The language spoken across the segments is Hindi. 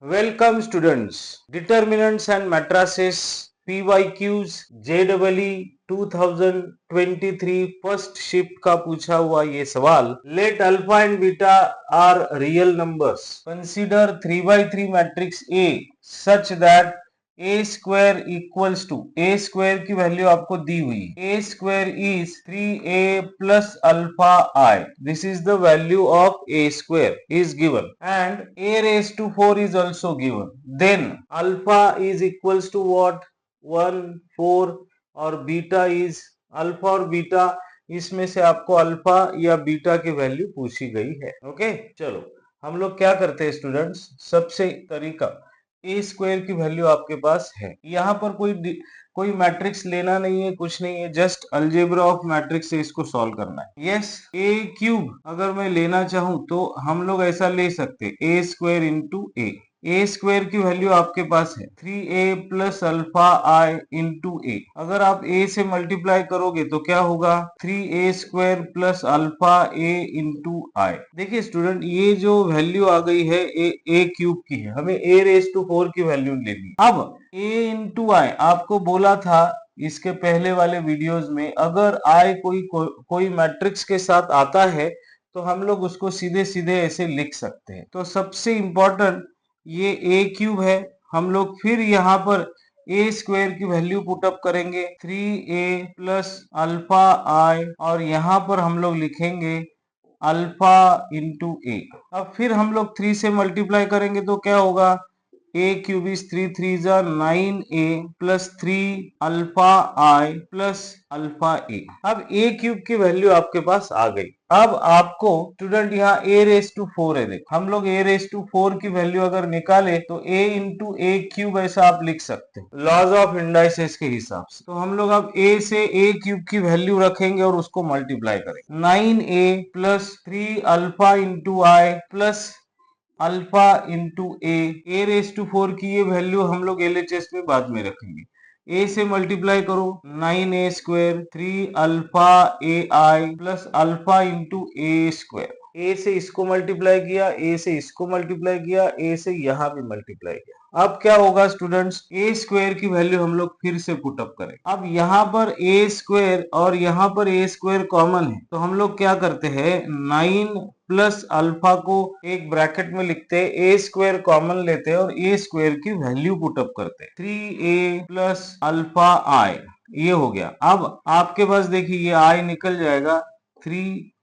Welcome students. Determinants and matrices PYQs JEE 2023 first shift का पूछा हुआ ये सवाल. Let alpha and beta are real numbers. Consider 3 by 3 matrix A such that a square equals to a square की वैल्यू आपको दी हुई है. A square is 3a plus alpha I. This is the value of a square is given and a raised to 4 is also given. Then alpha is equals to what? 1, 4 और बीटा इज अल्फा और बीटा इसमें से आपको अल्फा या बीटा की वैल्यू पूछी गई है. ओके, चलो हम लोग क्या करते हैं स्टूडेंट्स. सबसे तरीका ए स्क्वायर की वैल्यू आपके पास है. यहाँ पर कोई मैट्रिक्स लेना नहीं है, कुछ नहीं है, जस्ट अलजेब्रा ऑफ मैट्रिक्स से इसको सॉल्व करना है. यस, ए क्यूब अगर मैं लेना चाहूं तो हम लोग ऐसा ले सकते ए स्क्वायर इंटू ए स्क्वायर की वैल्यू आपके पास है 3a प्लस अल्फा आई इंटू ए. अगर आप a से मल्टीप्लाई करोगे तो क्या होगा 3a square plus alpha a into I. देखिए स्टूडेंट, ये जो वैल्यू आ गई है ए क्यूब की है, हमें a रेज टू 4 की वैल्यू लेनी. अब a इंटू आई आपको बोला था इसके पहले वाले वीडियोस में, अगर आई कोई मैट्रिक्स के साथ आता है तो हम लोग उसको सीधे सीधे ऐसे लिख सकते हैं. तो सबसे इंपॉर्टेंट ये ए क्यूब है. हम लोग फिर यहाँ पर ए स्क्वायर की वैल्यू पुटअप करेंगे 3a प्लस अल्फा आई और यहाँ पर हम लोग लिखेंगे अल्फा इंटू ए. अब फिर हम लोग 3 से मल्टीप्लाई करेंगे तो क्या होगा ए क्यूब इज 3 3 जा 9a प्लस 3 अल्फा आई प्लस अल्फा ए. अब ए क्यूब की वैल्यू आपके पास आ गई. अब आपको स्टूडेंट यहाँ a रेस टू 4 है. देखो हम लोग a रेस टू 4 की वैल्यू अगर निकाले तो a इंटू ए क्यूब ऐसा आप लिख सकते हैं लॉज ऑफ इंडाइसेस के हिसाब से. तो हम लोग अब a से a क्यूब की वैल्यू रखेंगे और उसको मल्टीप्लाई करेंगे 9a plus 3 alpha into I plus alpha into A raise to 4 की ये वैल्यू हम लोग एलएचएस में बाद में रखेंगे. ए से मल्टीप्लाई करो 9a स्क्वायर 3 अल्फा ए आई प्लस अल्फा इंटू ए स्क्वायर. ए से इसको मल्टीप्लाई किया, ए से इसको मल्टीप्लाई किया, ए से यहाँ भी मल्टीप्लाई किया. अब क्या होगा स्टूडेंट्स, ए स्क्वायर की वैल्यू हम लोग फिर से पुटअप करें. अब यहाँ पर ए स्क्वायर और यहाँ पर ए स्क्वायर कॉमन है तो हम लोग क्या करते हैं 9 प्लस अल्फा को एक ब्रैकेट में लिखते हैं, ए स्क्वायर कॉमन लेते हैं और ए स्क्वायर की वैल्यू पुटअप करते हैं 3a प्लस अल्फा आई. ये हो गया. अब आपके पास देखिए ये आई निकल जाएगा 3a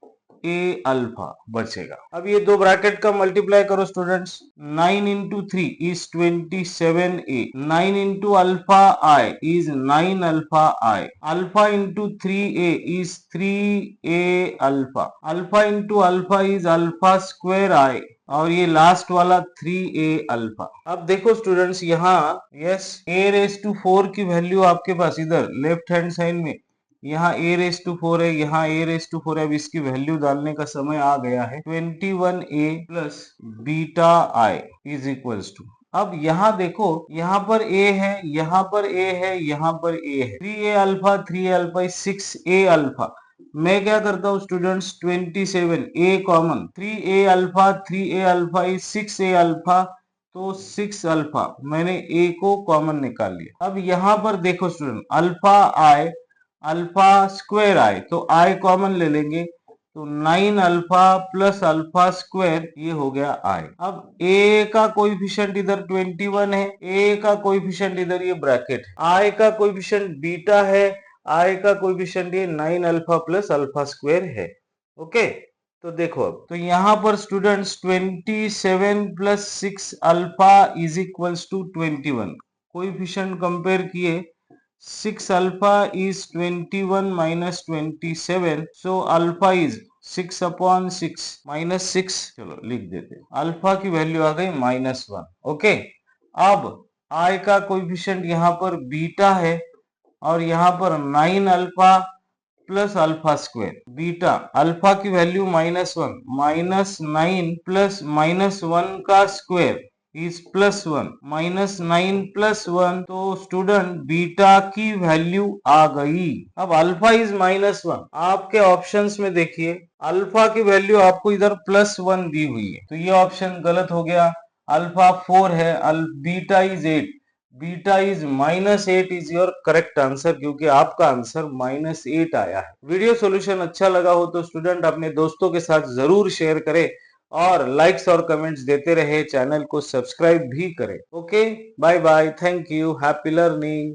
अल्फा बचेगा. अब ये दो ब्रैकेट का मल्टीप्लाई करो students. 9 into 3 is 27a. 9 into alpha I is 9 alpha I. Alpha into 3a is 3a alpha. Alpha into alpha is alpha square I और ये लास्ट वाला 3a अल्फा. अब देखो स्टूडेंट्स यहाँ यस a रेस टू 4 की वैल्यू आपके पास इधर लेफ्ट हैंड साइड में यहाँ a रेस टू 4 है, यहाँ a रेस टू 4 है. अब इसकी वैल्यू डालने का समय आ गया है 21a plus beta I is equals to. अब यहाँ देखो यहाँ पर a है, यहाँ पर a है, यहाँ पर a है. 3a alpha 3a alpha is 6a alpha. मैं क्या करता हूँ students 27 a common 3a alpha 3a alpha is 6a alpha तो 6 अल्फा मैंने a को कॉमन निकाल लिया. अब यहाँ पर देखो student alpha I alpha square I तो आई कॉमन ले लेंगे तो 9 अल्फा प्लस अल्फा स्क्वायर ये हो गया आई. अब a का कोएफिशिएंट इधर 21 है, a का कोएफिशिएंट इधर ये ब्रैकेट है, i का कोएफिशिएंट बीटा है, i का कोएफिशिएंट ये 9 अल्फा प्लस अल्फा स्क्वायर है. ओके तो देखो अब तो यहाँ पर students 27 plus 6 alpha is equals to 21. Coefficient compare किए 6 alpha is 21 minus 27 so alpha is 6 upon 6 minus 6. चलो लिख देते अल्फा की वैल्यू आ गई -1. ओके अब आई का कोएफिशिएंट यहाँ पर बीटा है और यहाँ पर 9 alpha plus alpha square beta. Alpha की वैल्यू -1 -9 प्लस -1 का स्क्वायर इज +1 -9 +1 तो स्टूडेंट बीटा की वैल्यू आ गई. अब अल्फा इज -1. आपके ऑप्शंस में देखिए अल्फा की वैल्यू आपको इधर +1 दी हुई है तो ये ऑप्शन गलत हो गया. अल्फा 4 है, beta is 8, beta is -8 is your correct answer, क्योंकि आपका आंसर -8 आया है। वीडियो सॉल्यूशन अच्छा लगा हो तो स्टूडेंट अपने दोस्तों के साथ जरूर शेयर करें और लाइक्स और कमेंट्स देते रहे, चैनल को सब्सक्राइब भी करें। Okay, bye bye, thank you, happy learning.